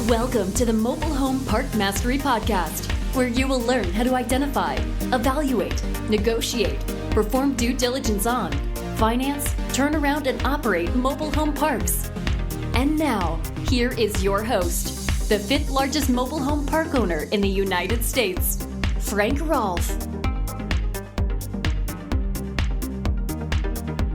Welcome to the Mobile Home Park Mastery Podcast, where you will learn how to identify, evaluate, negotiate, perform due diligence on, finance, turn around, and operate mobile home parks. And now, here is your host, the fifth largest mobile home park owner in the United States, Frank Rolfe.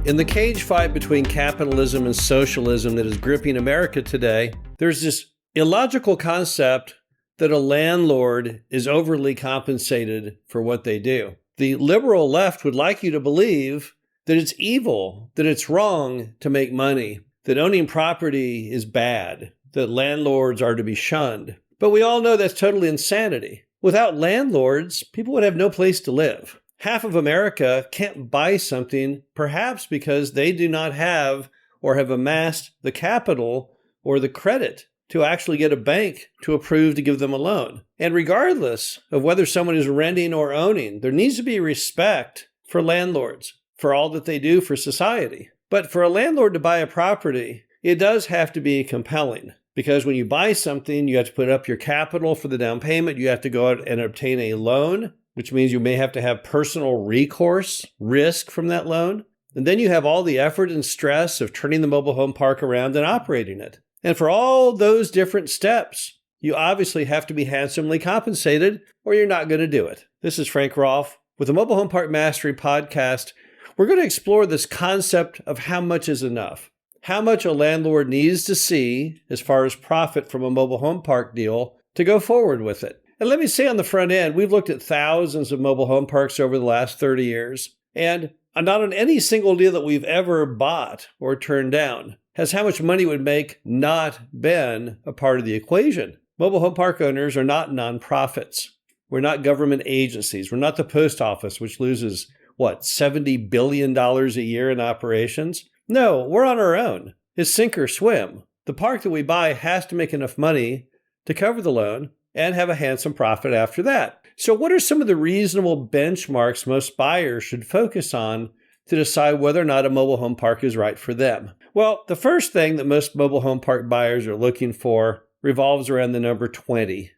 In the cage fight between capitalism and socialism that is gripping America today, there's this illogical concept that a landlord is overly compensated for what they do. The liberal left would like you to believe that it's evil, that it's wrong to make money, that owning property is bad, that landlords are to be shunned. But we all know that's totally insanity. Without landlords, people would have no place to live. Half of America can't buy something, perhaps because they do not have or have amassed the capital or the credit to actually get a bank to approve to give them a loan. And regardless of whether someone is renting or owning, there needs to be respect for landlords, for all that they do for society. But for a landlord to buy a property, it does have to be compelling. Because when you buy something, you have to put up your capital for the down payment. You have to go out and obtain a loan, which means you may have to have personal recourse, risk from that loan. And then you have all the effort and stress of turning the mobile home park around and operating it. And for all those different steps, you obviously have to be handsomely compensated or you're not going to do it. This is Frank Rolfe with the Mobile Home Park Mastery Podcast. We're going to explore this concept of how much is enough, how much a landlord needs to see as far as profit from a mobile home park deal to go forward with it. And let me say on the front end, we've looked at thousands of mobile home parks over the last 30 years, and not on any single deal that we've ever bought or turned down has how much money would make not been a part of the equation. Mobile home park owners are not nonprofits. We're not government agencies. We're not the post office, which loses, $70 billion a year in operations? No, we're on our own. It's sink or swim. The park that we buy has to make enough money to cover the loan and have a handsome profit after that. So what are some of the reasonable benchmarks most buyers should focus on to decide whether or not a mobile home park is right for them? Well, the first thing that most mobile home park buyers are looking for revolves around the number 20%.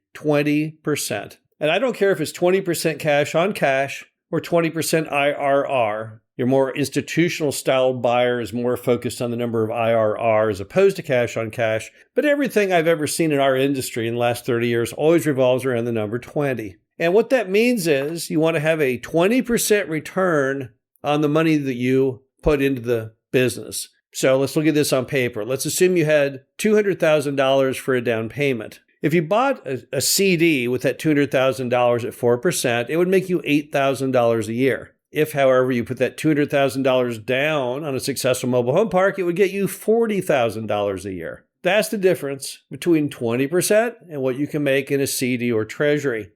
And I don't care if it's 20% cash on cash or 20% IRR. Your more institutional style buyer is more focused on the number of IRR as opposed to cash on cash. But everything I've ever seen in our industry in the last 30 years always revolves around the number 20. And what that means is you want to have a 20% return on the money that you put into the business. So let's look at this on paper. Let's assume you had $200,000 for a down payment. If you bought a CD with that $200,000 at 4%, it would make you $8,000 a year. If, however, you put that $200,000 down on a successful mobile home park, it would get you $40,000 a year. That's the difference between 20% and what you can make in a CD or treasury.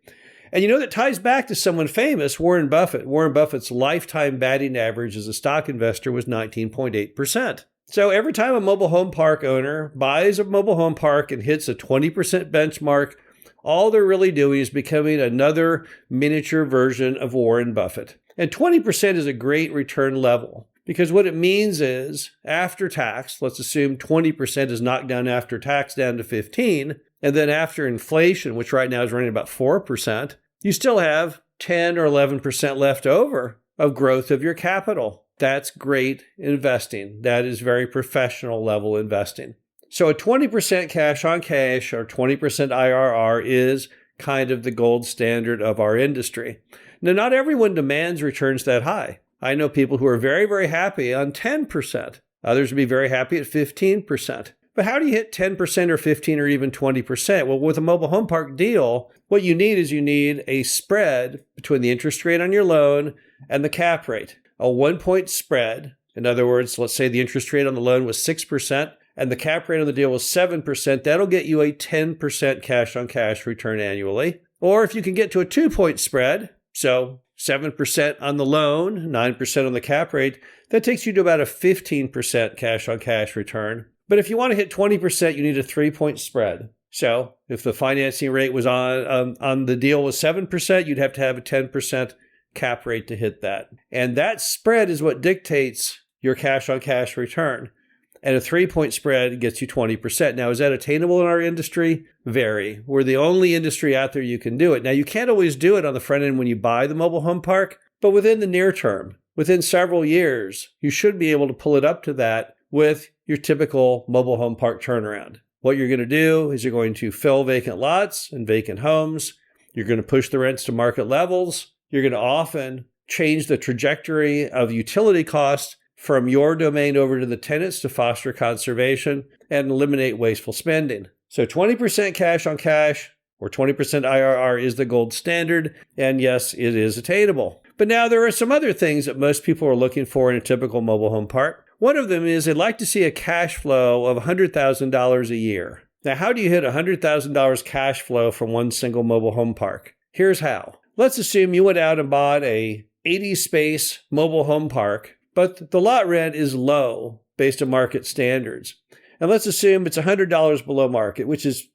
And you know, that ties back to someone famous, Warren Buffett. Warren Buffett's lifetime batting average as a stock investor was 19.8%. So every time a mobile home park owner buys a mobile home park and hits a 20% benchmark, all they're really doing is becoming another miniature version of Warren Buffett. And 20% is a great return level because what it means is after tax, let's assume 20% is knocked down after tax down to 15, and then after inflation, which right now is running about 4%, you still have 10 or 11% left over of growth of your capital. That's great investing. That is very professional level investing. So a 20% cash on cash or 20% IRR is kind of the gold standard of our industry. Now, not everyone demands returns that high. I know people who are very, very happy on 10%. Others would be very happy at 15%. But how do you hit 10% or 15 or even 20%? Well, with a mobile home park deal, what you need a spread between the interest rate on your loan and the cap rate. A 1-point spread. In other words, let's say the interest rate on the loan was 6% and the cap rate on the deal was 7%. That'll get you a 10% cash on cash return annually. Or if you can get to a 2-point spread, so 7% on the loan, 9% on the cap rate, that takes you to about a 15% cash on cash return. But if you want to hit 20%, you need a 3-point spread. So if the financing rate was on the deal was 7%, you'd have to have a 10% cap rate to hit that. And that spread is what dictates your cash on cash return. and a 3-point spread gets you 20%. Now, is that attainable in our industry? Very. We're the only industry out there you can do it. Now, you can't always do it on the front end when you buy the mobile home park, but within the near term, within several years, you should be able to pull it up to that with your typical mobile home park turnaround. What you're going to do is you're going to fill vacant lots and vacant homes. You're going to push the rents to market levels. You're going to often change the trajectory of utility costs from your domain over to the tenants to foster conservation and eliminate wasteful spending. So 20% cash on cash or 20% IRR is the gold standard. And yes, it is attainable. But now there are some other things that most people are looking for in a typical mobile home park. One of them is they'd like to see a cash flow of $100,000 a year. Now, how do you hit $100,000 cash flow from one single mobile home park? Here's how. Let's assume you went out and bought a 80-space mobile home park, but the lot rent is low based on market standards. And let's assume it's $100 below market, which is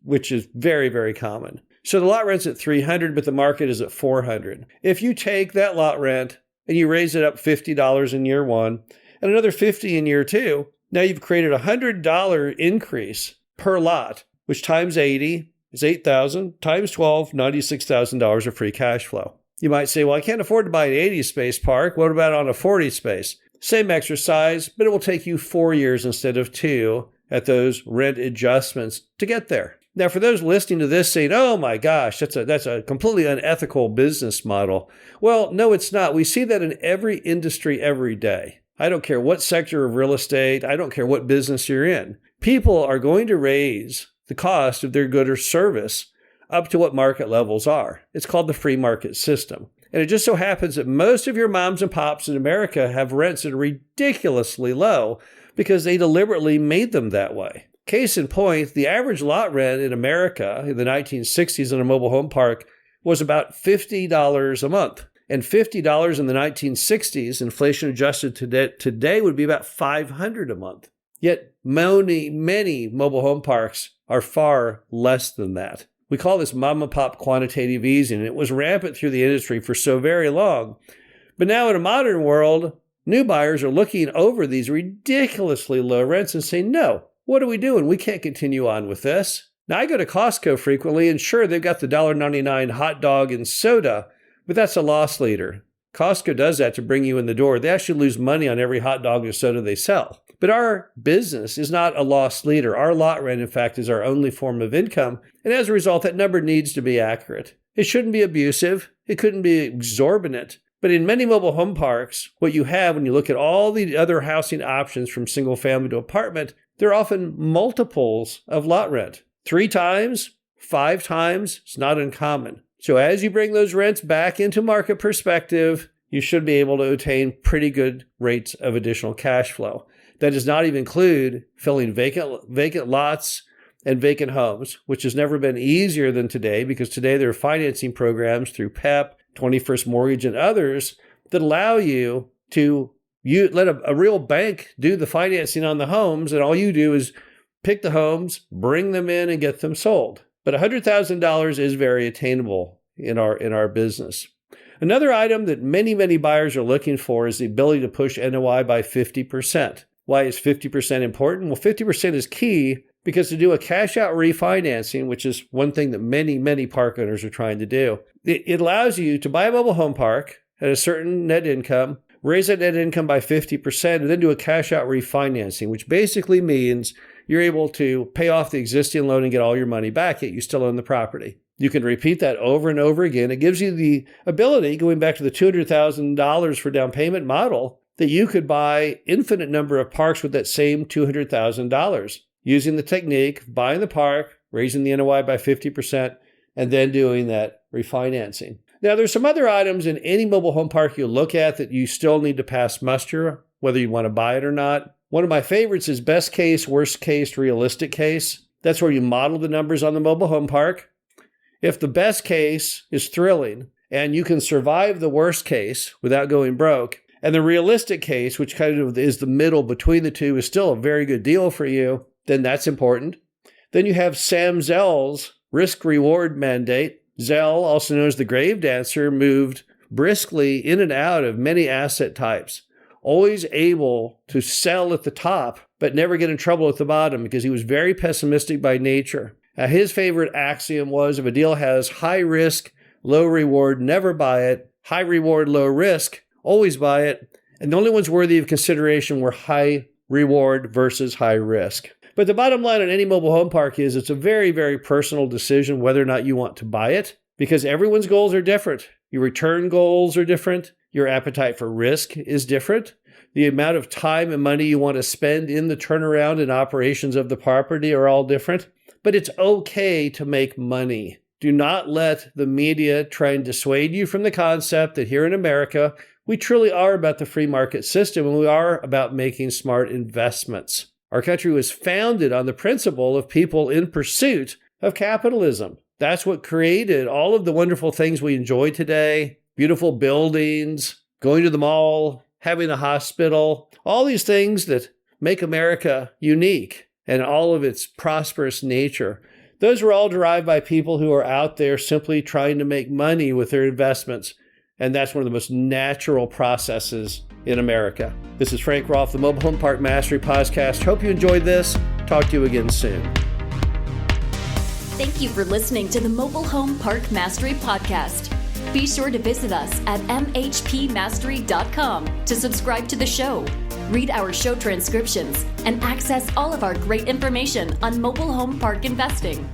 very, very common. So the lot rent's at $300, but the market is at $400. If you take that lot rent and you raise it up $50 in year one and another $50 in year two, now you've created a $100 increase per lot, which times 80 is $8,000, times 12, $96,000 of free cash flow. You might say, well, I can't afford to buy an 80-space park. What about on a 40-space? Same exercise, but it will take you 4 years instead of 2 at those rent adjustments to get there. Now, for those listening to this saying, oh my gosh, that's a completely unethical business model. Well, no, it's not. We see that in every industry every day. I don't care what sector of real estate. I don't care what business you're in. People are going to raise the cost of their good or service up to what market levels are. It's called the free market system. And it just so happens that most of your moms and pops in America have rents that are ridiculously low because they deliberately made them that way. Case in point, the average lot rent in America in the 1960s in a mobile home park was about $50 a month. And $50 in the 1960s, inflation adjusted today would be about $500 a month. Yet many mobile home parks are far less than that. We call this mom and pop quantitative easing, and it was rampant through the industry for so very long. But now in a modern world, new buyers are looking over these ridiculously low rents and saying, no, what are we doing? We can't continue on with this. Now, I go to Costco frequently, and sure, they've got the $1.99 hot dog and soda, but that's a loss leader. Costco does that to bring you in the door. They actually lose money on every hot dog and soda they sell. But our business is not a loss leader. Our lot rent, in fact, is our only form of income. And as a result, that number needs to be accurate. It shouldn't be abusive. It couldn't be exorbitant. But in many mobile home parks, what you have when you look at all the other housing options from single family to apartment, they're often multiples of lot rent. 3 times, 5 times, it's not uncommon. So as you bring those rents back into market perspective, you should be able to attain pretty good rates of additional cash flow. That does not even include filling vacant lots and vacant homes, which has never been easier than today because today there are financing programs through PEP, 21st Mortgage, and others that allow you to let a real bank do the financing on the homes, and all you do is pick the homes, bring them in, and get them sold. But $100,000 is very attainable in our business. Another item that many buyers are looking for is the ability to push NOI by 50%. Why is 50% important? Well, 50% is key because to do a cash-out refinancing, which is one thing that many park owners are trying to do, it allows you to buy a mobile home park at a certain net income, raise that net income by 50%, and then do a cash-out refinancing, which basically means you're able to pay off the existing loan and get all your money back, yet you still own the property. You can repeat that over and over again. It gives you the ability, going back to the $200,000 for down payment model, that you could buy infinite number of parks with that same $200,000 using the technique of buying the park, raising the NOI by 50%, and then doing that refinancing. Now, there's some other items in any mobile home park you look at that you still need to pass muster, whether you want to buy it or not. One of my favorites is best case, worst case, realistic case. That's where you model the numbers on the mobile home park. If the best case is thrilling and you can survive the worst case without going broke, and the realistic case, which kind of is the middle between the two, is still a very good deal for you, then that's important. Then you have Sam Zell's risk-reward mandate. Zell, also known as the grave dancer, moved briskly in and out of many asset types, always able to sell at the top but never get in trouble at the bottom because he was very pessimistic by nature. His favorite axiom was, if a deal has high risk, low reward, never buy it. High reward, low risk, always buy it. And the only ones worthy of consideration were high reward versus high risk. But the bottom line on any mobile home park is it's a very, very personal decision whether or not you want to buy it, because everyone's goals are different. Your return goals are different. Your appetite for risk is different. The amount of time and money you want to spend in the turnaround and operations of the property are all different. But it's okay to make money. Do not let the media try and dissuade you from the concept that here in America, we truly are about the free market system and we are about making smart investments. Our country was founded on the principle of people in pursuit of capitalism. That's what created all of the wonderful things we enjoy today. Beautiful buildings, going to the mall, having a hospital, all these things that make America unique and all of its prosperous nature. Those were all derived by people who are out there simply trying to make money with their investments. And that's one of the most natural processes in America. This is Frank Rolfe, the Mobile Home Park Mastery Podcast. Hope you enjoyed this. Talk to you again soon. Thank you for listening to the Mobile Home Park Mastery Podcast. Be sure to visit us at mhpmastery.com to subscribe to the show, read our show transcriptions, and access all of our great information on mobile home park investing.